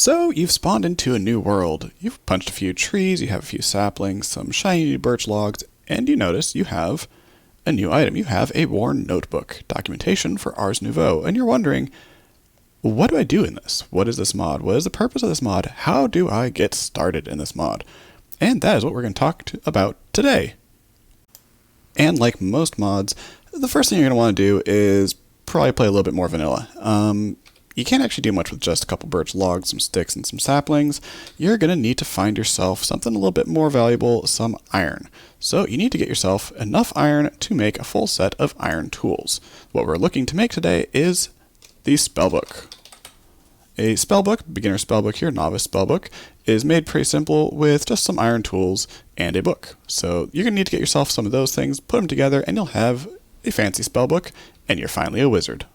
So, you've spawned into a new world. You've punched a few trees, you have a few saplings, some shiny birch logs, and you notice you have a new item. You have a worn notebook, documentation for Ars Nouveau, and you're wondering, what do I do in this? What is this mod? What is the purpose of this mod? How do I get started in this mod? And that is what we're going to talk about today. And like most mods, the first thing you're going to want to do is probably play a little bit more vanilla. You can't actually do much with just a couple birch logs, some sticks, and some saplings. You're going to need to find yourself something a little bit more valuable, some iron. So you need to get yourself enough iron to make a full set of iron tools. What we're looking to make today is the spellbook. A spellbook, beginner spellbook here, novice spellbook, is made pretty simple with just some iron tools and a book. So you're going to need to get yourself some of those things, put them together, and you'll have a fancy spellbook, and you're finally a wizard.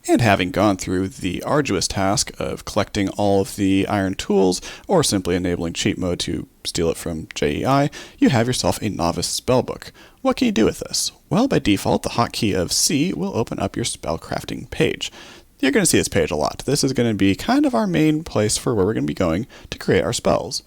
And having gone through the arduous task of collecting all of the iron tools, or simply enabling cheat mode to steal it from JEI, you have yourself a novice spellbook. What can you do with this? Well, by default, the hotkey of C will open up your spellcrafting page. You're going to see this page a lot. This is going to be kind of our main place for where we're going to be going to create our spells.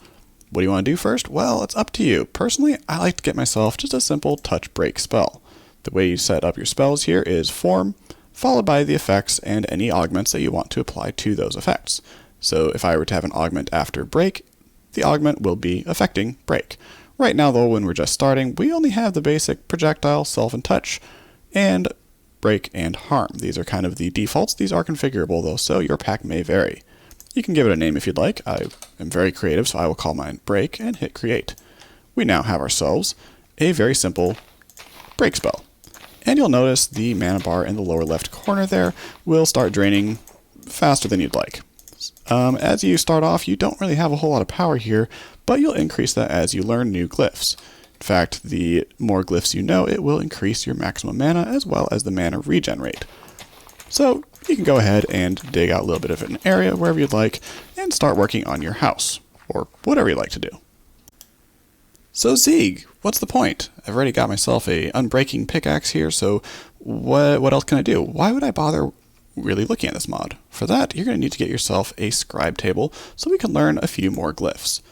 What do you want to do first? Well, it's up to you. Personally, I like to get myself just a simple touch break spell. The way you set up your spells here is form, followed by the effects and any augments that you want to apply to those effects. So if I were to have an augment after break, the augment will be affecting break. Right now though, when we're just starting, we only have the basic projectile, self and touch, and break and harm. These are kind of the defaults. These are configurable though, so your pack may vary. You can give it a name if you'd like. I am very creative, so I will call mine break and hit create. We now have ourselves a very simple break spell. And you'll notice the mana bar in the lower left corner there will start draining faster than you'd like. As you start off, you don't really have a whole lot of power here, but you'll increase that as you learn new glyphs. In fact, the more glyphs you know, it will increase your maximum mana as well as the mana regen rate. So you can go ahead and dig out a little bit of an area wherever you'd like and start working on your house, or whatever you'd like to do. So Zeeg, what's the point? I've already got myself a unbreaking pickaxe here, so what else can I do? Why would I bother really looking at this mod? For that, you're going to need to get yourself a scribe table so we can learn a few more glyphs.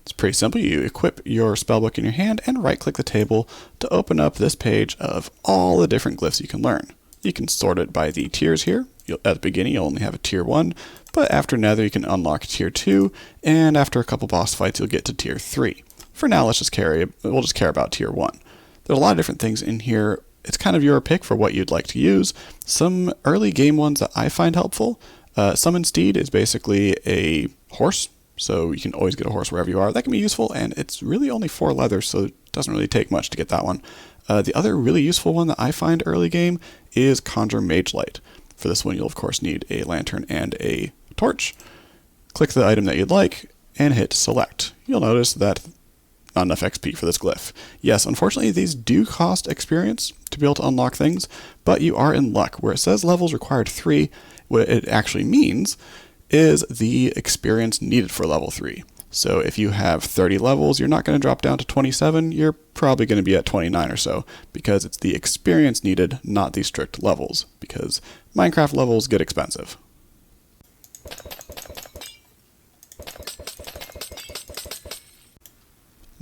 It's pretty simple. You equip your spellbook in your hand and right-click the table to open up this page of all the different glyphs you can learn. You can sort it by the tiers here. At the beginning, you'll only have a tier 1, but after Nether, you can unlock tier 2, and after a couple boss fights, you'll get to tier 3. For now, we'll just care about tier 1. There's a lot of different things in here. It's kind of your pick for what you'd like to use. Some early game ones that I find helpful. Summon Steed is basically a horse, so you can always get a horse wherever you are. That can be useful, and it's really only 4 leather, so it doesn't really take much to get that one. The other really useful one that I find early game is Conjure Mage Light. For this one, you'll of course need a lantern and a torch. Click the item that you'd like, and hit select. You'll notice that not enough XP for this glyph. Yes, unfortunately, these do cost experience to be able to unlock things, but you are in luck. Where it says levels required 3, what it actually means is the experience needed for level 3. So if you have 30 levels, you're not going to drop down to 27, you're probably going to be at 29 or so, because it's the experience needed, not the strict levels, because Minecraft levels get expensive.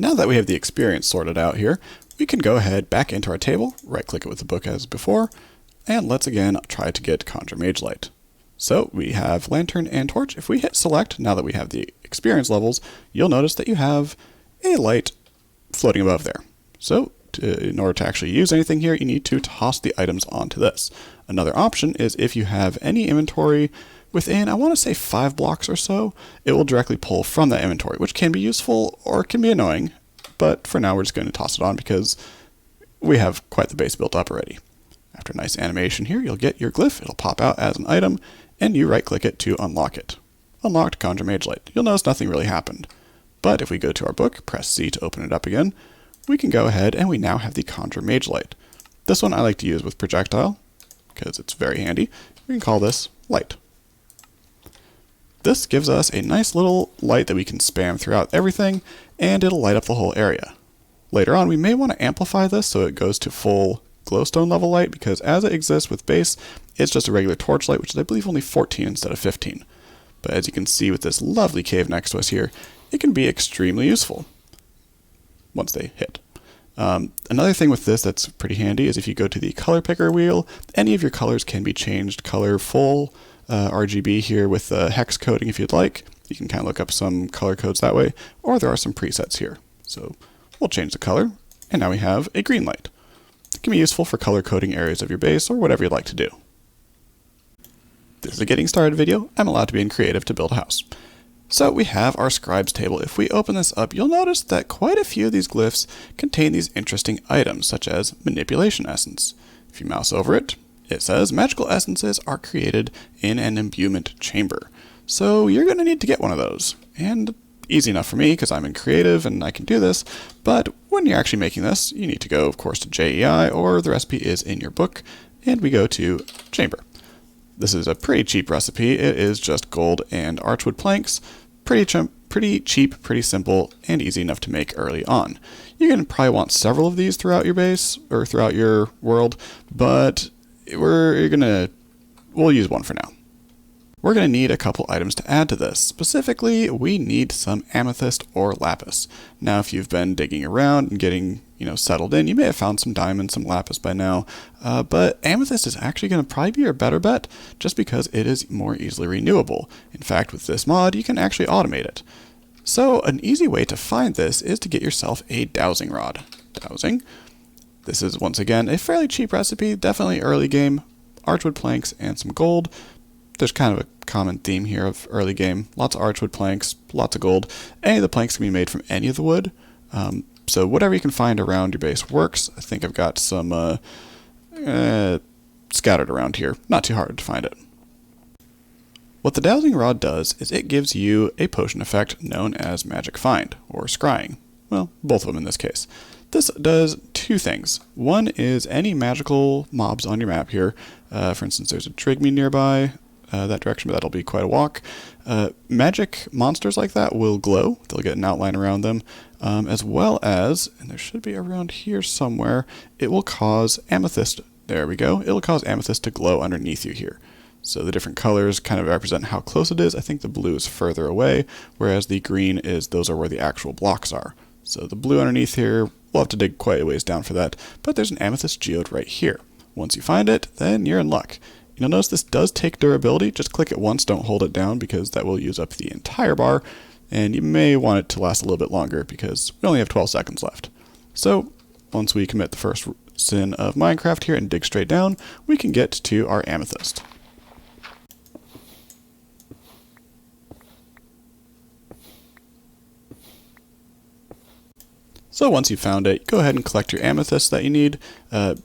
Now that we have the experience sorted out here, we can go ahead back into our table, right-click it with the book as before, and let's again try to get Conjure Mage Light. So we have Lantern and Torch. If we hit select, now that we have the experience levels, you'll notice that you have a light floating above there. So in order to actually use anything here, you need to toss the items onto this. Another option is if you have any inventory within, I want to say 5 blocks or so, it will directly pull from that inventory, which can be useful or can be annoying, but for now we're just going to toss it on because we have quite the base built up already. After a nice animation here, you'll get your glyph, it'll pop out as an item, and you right-click it to unlock it. Unlocked Conjure Mage Light. You'll notice nothing really happened. But if we go to our book, press C to open it up again, we can go ahead and we now have the Conjure Mage Light. This one I like to use with projectile, because it's very handy. We can call this Light. This gives us a nice little light that we can spam throughout everything, and it'll light up the whole area. Later on, we may want to amplify this so it goes to full glowstone level light, because as it exists with base, it's just a regular torch light, which is I believe only 14 instead of 15. But as you can see with this lovely cave next to us here, it can be extremely useful once they hit. Another thing with this that's pretty handy is if you go to the color picker wheel, any of your colors can be changed color full RGB here with hex coding if you'd like. You can kind of look up some color codes that way, or there are some presets here. So we'll change the color, and now we have a green light. It can be useful for color coding areas of your base or whatever you'd like to do. This is a getting started video. I'm allowed to be in creative to build a house. So we have our scribes table. If we open this up, you'll notice that quite a few of these glyphs contain these interesting items, such as manipulation essence. If you mouse over it, it says magical essences are created in an imbuement chamber. So you're going to need to get one of those. And easy enough for me because I'm in creative and I can do this. But when you're actually making this, you need to go, of course, to JEI, or the recipe is in your book, and we go to chamber. This is a pretty cheap recipe. It is just gold and archwood planks. Pretty cheap, pretty simple, and easy enough to make early on. You're going to probably want several of these throughout your base, or throughout your world, but we'll use one for now. We're going to need a couple items to add to this. Specifically, we need some amethyst or lapis. Now, if you've been digging around and getting, settled in, you may have found some diamonds, some lapis by now, but amethyst is actually going to probably be your better bet just because it is more easily renewable. In fact, with this mod, you can actually automate it. So, an easy way to find this is to get yourself a dowsing rod. Dowsing. This is, once again, a fairly cheap recipe, definitely early game, archwood planks, and some gold. There's kind of a common theme here of early game. Lots of archwood planks, lots of gold. Any of the planks can be made from any of the wood. So whatever you can find around your base works. I think I've got some scattered around here. Not too hard to find it. What the dowsing rod does is it gives you a potion effect known as magic find, or scrying. Well, both of them in this case. This does two things. One is any magical mobs on your map here. For instance, there's a Trigme nearby. That direction, but that'll be quite a walk. Magic monsters like that will glow. They'll get an outline around them, as well as, and there should be around here somewhere, it will cause amethyst. There we go. It'll cause amethyst to glow underneath you here. So the different colors kind of represent how close it is. I think the blue is further away, whereas the green is those are where the actual blocks are. So the blue underneath here, we'll have to dig quite a ways down for that, but there's an amethyst geode right here. Once you find it, then you're in luck. You'll notice this does take durability. Just click it once, don't hold it down because that will use up the entire bar, and you may want it to last a little bit longer because we only have 12 seconds left. So once we commit the first sin of Minecraft here and dig straight down, we can get to our amethyst. So once you've found it, go ahead and collect your amethyst that you need,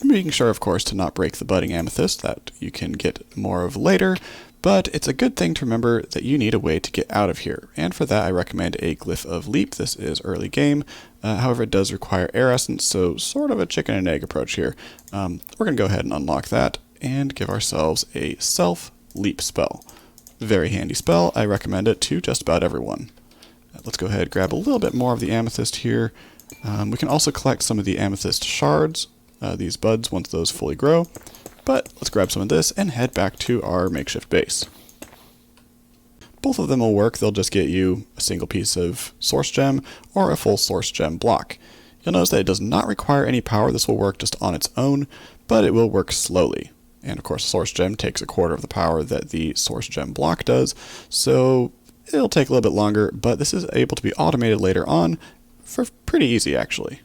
making sure, of course, to not break the budding amethyst that you can get more of later, but it's a good thing to remember that you need a way to get out of here, and for that I recommend a Glyph of Leap. This is early game, however it does require air essence, so sort of a chicken and egg approach here. We're going to go ahead and unlock that, and give ourselves a self-leap spell. Very handy spell, I recommend it to just about everyone. Let's go ahead and grab a little bit more of the amethyst here. We can also collect some of the amethyst shards, these buds, once those fully grow. But let's grab some of this and head back to our makeshift base. Both of them will work. They'll just get you a single piece of source gem or a full source gem block. You'll notice that it does not require any power. This will work just on its own, but it will work slowly. And of course, source gem takes a quarter of the power that the source gem block does, so it'll take a little bit longer, but this is able to be automated later on. For pretty easy, actually.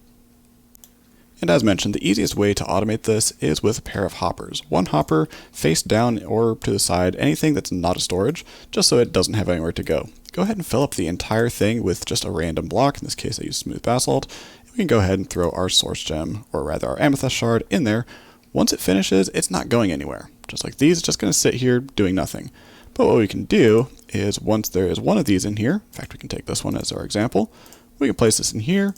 And as mentioned, the easiest way to automate this is with a pair of hoppers. One hopper face down or to the side, anything that's not a storage, just so it doesn't have anywhere to go. Go ahead and fill up the entire thing with just a random block. In this case, I use smooth basalt. And we can go ahead and throw our source gem, or rather our amethyst shard, in there. Once it finishes, it's not going anywhere. Just like these, it's just going to sit here doing nothing. But what we can do is, once there is one of these in here, in fact, we can take this one as our example, we can place this in here,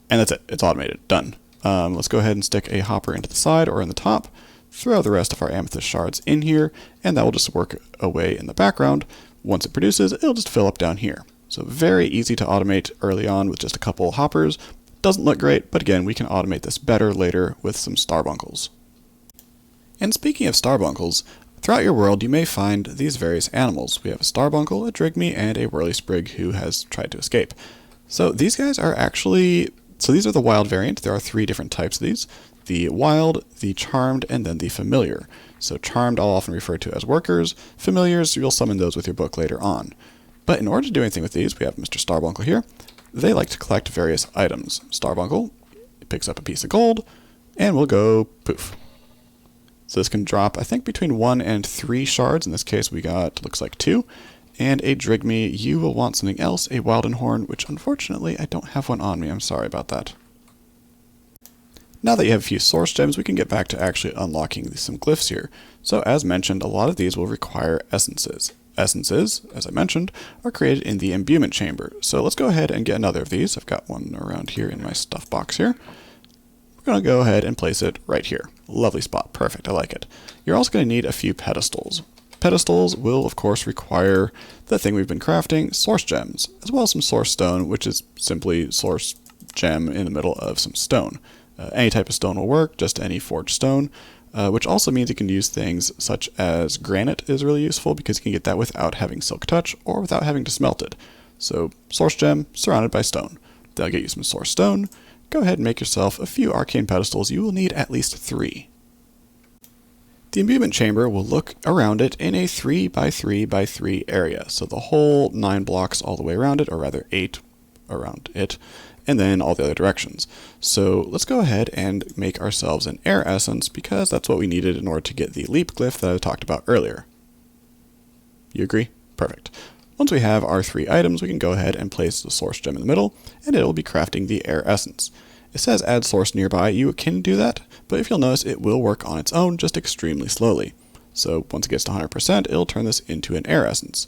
and that's it. It's automated. Done. Let's go ahead and stick a hopper into the side or in the top, throw the rest of our amethyst shards in here, and that will just work away in the background. Once it produces, it'll just fill up down here. So very easy to automate early on with just a couple hoppers. Doesn't look great, but again, we can automate this better later with some starbunkles. And speaking of starbunkles, Throughout your world, you may find these various animals. We have a starbuncle, a drigme, and a whirly-sprig who has tried to escape. So these guys are actually... So these are the wild variant. There are 3 different types of these. The wild, the charmed, and then the familiar. So charmed I'll often refer to as workers. Familiars, you'll summon those with your book later on. But in order to do anything with these, we have Mr. Starbuncle here. They like to collect various items. Starbuncle picks up a piece of gold, and we'll go poof. So this can drop, I think, between 1 and 3 shards. In this case, we got, looks like 2. And a drigme, you will want something else, a Wildenhorn, which unfortunately I don't have one on me. I'm sorry about that. Now that you have a few source gems, we can get back to actually unlocking some glyphs here. So as mentioned, a lot of these will require essences. Essences, as I mentioned, are created in the imbuement chamber. So let's go ahead and get another of these. I've got one around here in my stuff box here. We're going to go ahead and place it right here. Lovely spot. Perfect. I like it. You're also going to need a few pedestals. Pedestals will, of course, require the thing we've been crafting, source gems, as well as some source stone, which is simply source gem in the middle of some stone. Any type of stone will work, just any forged stone, which also means you can use things such as granite is really useful because you can get that without having silk touch or without having to smelt it. So source gem surrounded by stone. That'll get you some source stone. Go ahead and make yourself a few arcane pedestals. You will need at least 3. The imbuement chamber will look around it in a 3 by 3 by 3 area. So the whole 9 blocks all the way around it, or rather 8 around it, and then all the other directions. So let's go ahead and make ourselves an air essence because that's what we needed in order to get the leap glyph that I talked about earlier. You agree? Perfect. Once we have our 3 items, we can go ahead and place the source gem in the middle, and it will be crafting the air essence. It says add source nearby. You can do that, but if you'll notice, it will work on its own, just extremely slowly. So once it gets to 100%, it'll turn this into an air essence.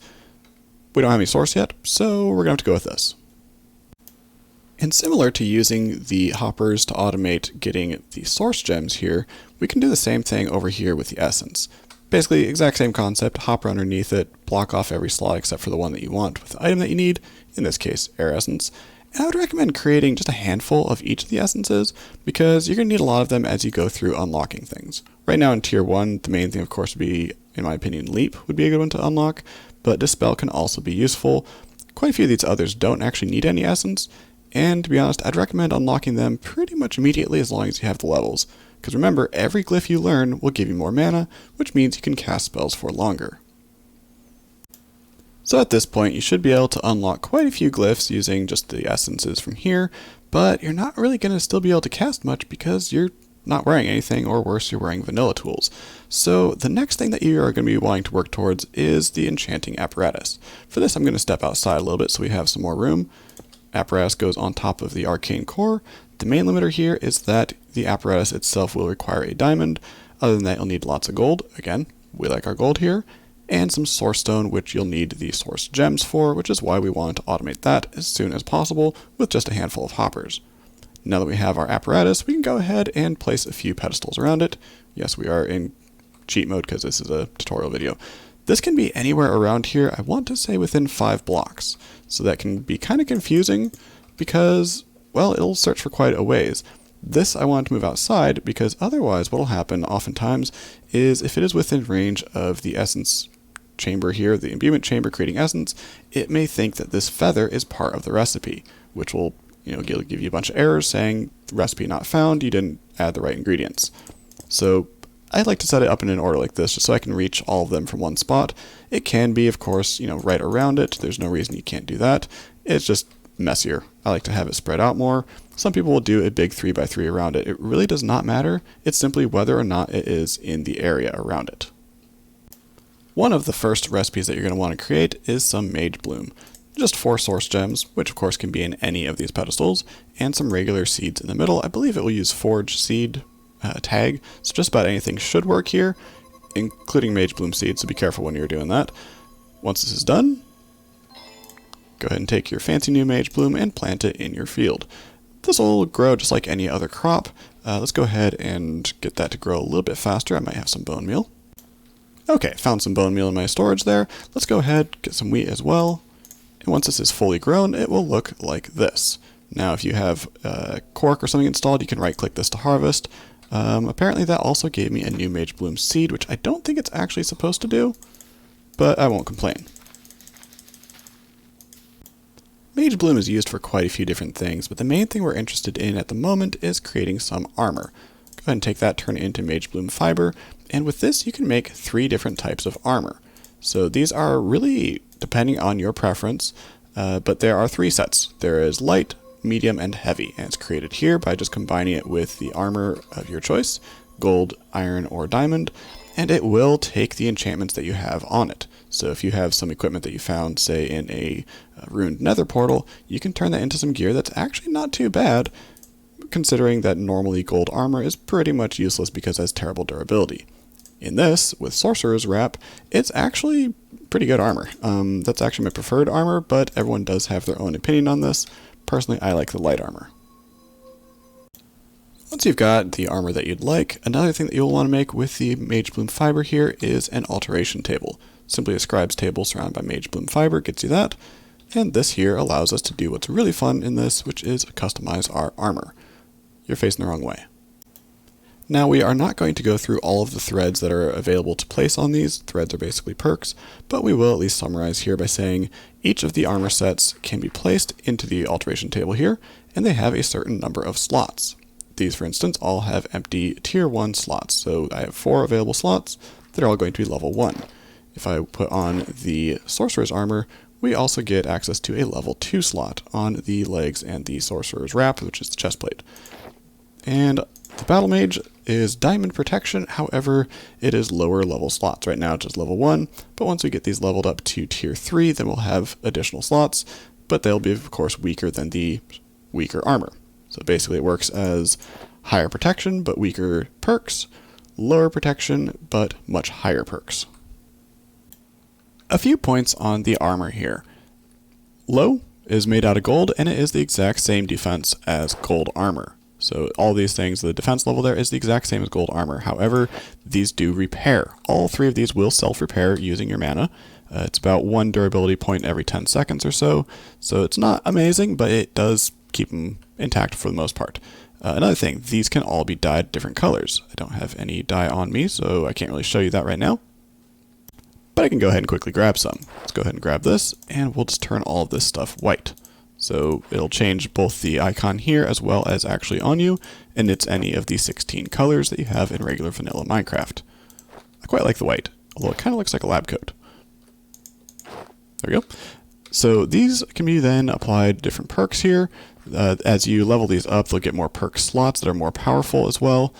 We don't have any source yet, so we're going to have to go with this. And similar to using the hoppers to automate getting the source gems here, we can do the same thing over here with the essence. Basically, exact same concept, hopper underneath it, block off every slot except for the one that you want with the item that you need, in this case, air essence. And I would recommend creating just a handful of each of the essences, because you're going to need a lot of them as you go through unlocking things. Right now in Tier 1, the main thing of course would be, in my opinion, Leap would be a good one to unlock, but Dispel can also be useful. Quite a few of these others don't actually need any essence, and to be honest, I'd recommend unlocking them pretty much immediately as long as you have the levels. Because remember, every glyph you learn will give you more mana, which means you can cast spells for longer. So at this point, you should be able to unlock quite a few glyphs using just the essences from here, but you're not really going to still be able to cast much because you're not wearing anything, or worse, you're wearing vanilla tools. So the next thing that you are going to be wanting to work towards is the enchanting apparatus. For this, I'm going to step outside a little bit so we have some more room. Apparatus goes on top of the arcane core. The main limiter here is that the apparatus itself will require a diamond. Other than that, you'll need lots of gold. Again, we like our gold here. And some source stone, which you'll need the source gems for, which is why we wanted to automate that as soon as possible with just a handful of hoppers. Now that we have our apparatus, we can go ahead and place a few pedestals around it. Yes, we are in cheat mode because this is a tutorial video. This can be anywhere around here. I want to say within 5 blocks. So that can be kind of confusing because, well, it'll search for quite a ways. This I want to move outside because otherwise what will happen oftentimes is if it is within range of the essence chamber here, the imbuement chamber creating essence, it may think that this feather is part of the recipe, which will, give you a bunch of errors saying recipe not found, you didn't add the right ingredients. So I like to set it up in an order like this just so I can reach all of them from one spot. It can be, of course, right around it. There's no reason you can't do that. It's just messier. I like to have it spread out more. Some people will do a big 3 by 3 around it. It really does not matter. It's simply whether or not it is in the area around it. One of the first recipes that you're going to want to create is some Mage Bloom. Just 4 source gems, which of course can be in any of these pedestals, and some regular seeds in the middle. I believe it will use Forge Seed tag, so just about anything should work here, including Mage Bloom seeds, so be careful when you're doing that. Once this is done, go ahead and take your fancy new Mage Bloom and plant it in your field. This will grow just like any other crop. Let's go ahead and get that to grow a little bit faster. I might have some bone meal. Okay, found some bone meal in my storage there. Let's go ahead, get some wheat as well. And once this is fully grown, it will look like this. Now, if you have cork or something installed, you can right-click this to harvest. Apparently that also gave me a new Mage Bloom seed, which I don't think it's actually supposed to do, but I won't complain. Mage Bloom is used for quite a few different things, but the main thing we're interested in at the moment is creating some armor. Go ahead and take that, turn it into Mage Bloom fiber, and with this you can make 3 different types of armor. So these are really depending on your preference, but there are 3 sets. There is light, medium, and heavy, and it's created here by just combining it with the armor of your choice, gold, iron, or diamond, and it will take the enchantments that you have on it. So if you have some equipment that you found, say, in a ruined nether portal, you can turn that into some gear that's actually not too bad, considering that normally gold armor is pretty much useless because it has terrible durability. In this, with Sorcerer's Wrap, it's actually pretty good armor. That's actually my preferred armor, but everyone does have their own opinion on this. Personally, I like the light armor. Once you've got the armor that you'd like, another thing that you'll want to make with the Mage Bloom fiber here is an alteration table. Simply a scribe's table surrounded by Mage Bloom fiber gets you that, and this here allows us to do what's really fun in this, which is customize our armor. You're facing the wrong way. Now we are not going to go through all of the threads that are available to place on these. Threads are basically perks, but we will at least summarize here by saying each of the armor sets can be placed into the alteration table here, and they have a certain number of slots. These, for instance, all have empty tier 1 slots, so I have 4 available slots that are all going to be level 1. If I put on the Sorcerer's Armor, we also get access to a level 2 slot on the legs and the Sorcerer's Wrap, which is the chestplate. And the Battle Mage is Diamond Protection, however, it is lower level slots. Right now it's just level 1, but once we get these leveled up to tier 3, then we'll have additional slots, but they'll be, of course, weaker than the weaker armor. So basically it works as higher protection, but weaker perks, lower protection, but much higher perks. A few points on the armor here. Low is made out of gold, and it is the exact same defense as gold armor. So all these things, the defense level there is the exact same as gold armor. However, these do repair. All 3 of these will self-repair using your mana. It's about 1 durability point every 10 seconds or so. So it's not amazing, but it does keep them intact for the most part. Another thing, these can all be dyed different colors. I don't have any dye on me, so I can't really show you that right now. But I can go ahead and quickly grab some. Let's go ahead and grab this, and we'll just turn all of this stuff white. So it'll change both the icon here as well as actually on you, and it's any of the 16 colors that you have in regular vanilla Minecraft. I quite like the white, although it kind of looks like a lab coat. There we go. So these can be then applied to different perks here. As you level these up, they'll get more perk slots that are more powerful as well.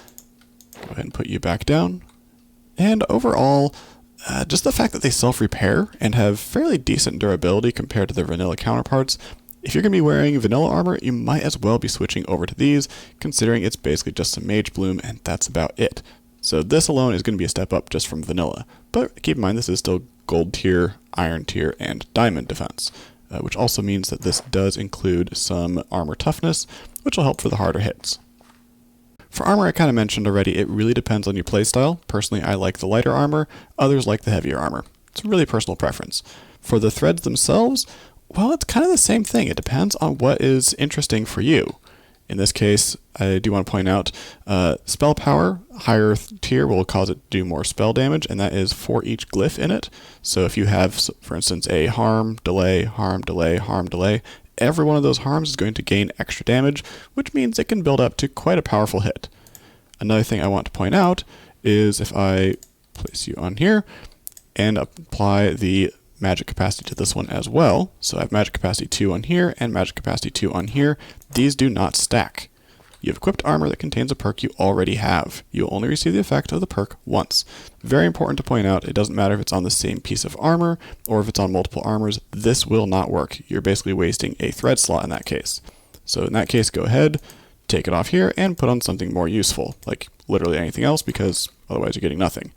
Go ahead and put you back down. And overall, just the fact that they self-repair and have fairly decent durability compared to their vanilla counterparts, if you're going to be wearing vanilla armor, you might as well be switching over to these, considering it's basically just some Mage Bloom, and that's about it. So this alone is going to be a step up just from vanilla. But keep in mind, this is still gold tier, iron tier, and diamond defense, which also means that this does include some armor toughness, which will help for the harder hits. For armor, I kind of mentioned already, it really depends on your playstyle. Personally, I like the lighter armor, others like the heavier armor. It's really personal preference. For the threads themselves, well, it's kind of the same thing. It depends on what is interesting for you. In this case, I do want to point out, spell power, higher tier will cause it to do more spell damage, and that is for each glyph in it. So if you have, for instance, a harm, delay, harm, delay, harm, delay, every one of those harms is going to gain extra damage, which means it can build up to quite a powerful hit. Another thing I want to point out is if I place you on here and apply the magic capacity to this one as well. So I have magic capacity 2 on here and magic capacity 2 on here. These do not stack. You have equipped armor that contains a perk you already have. You'll only receive the effect of the perk once. Very important to point out, it doesn't matter if it's on the same piece of armor or if it's on multiple armors, this will not work. You're basically wasting a thread slot in that case. So in that case, go ahead, take it off here and put on something more useful, like literally anything else, because otherwise you're getting nothing.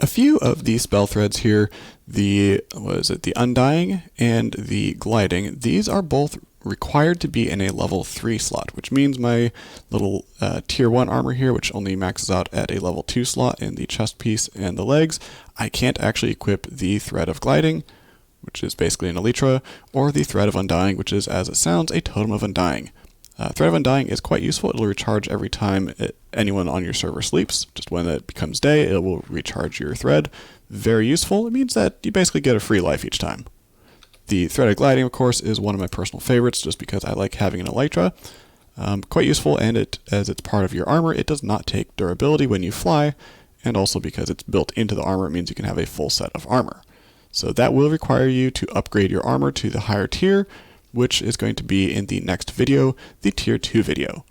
A few of the spell threads here, the Undying and the Gliding, these are both required to be in a level 3 slot, which means my little tier 1 armor here, which only maxes out at a level 2 slot in the chest piece and the legs, I can't actually equip the Thread of Gliding, which is basically an Elytra, or the Thread of Undying, which is, as it sounds, a Totem of Undying. Thread of Undying is quite useful. It'll recharge every time anyone on your server sleeps. Just when it becomes day, it will recharge your thread. Very useful. It means that you basically get a free life each time. The Threaded Gliding, of course, is one of my personal favorites just because I like having an elytra. Quite useful, and as it's part of your armor, it does not take durability when you fly, and also because it's built into the armor, it means you can have a full set of armor. So that will require you to upgrade your armor to the higher tier, which is going to be in the next video, the Tier 2 video.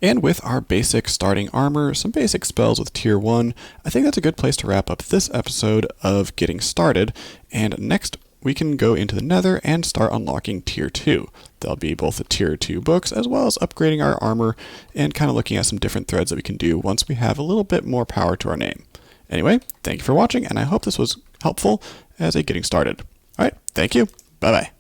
And with our basic starting armor, some basic spells with Tier 1, I think that's a good place to wrap up this episode of Getting Started, and next we can go into the Nether and start unlocking Tier 2. There'll be both the Tier 2 books as well as upgrading our armor and kind of looking at some different threads that we can do once we have a little bit more power to our name. Anyway, thank you for watching, and I hope this was helpful as a getting started. Alright, thank you. Bye-bye.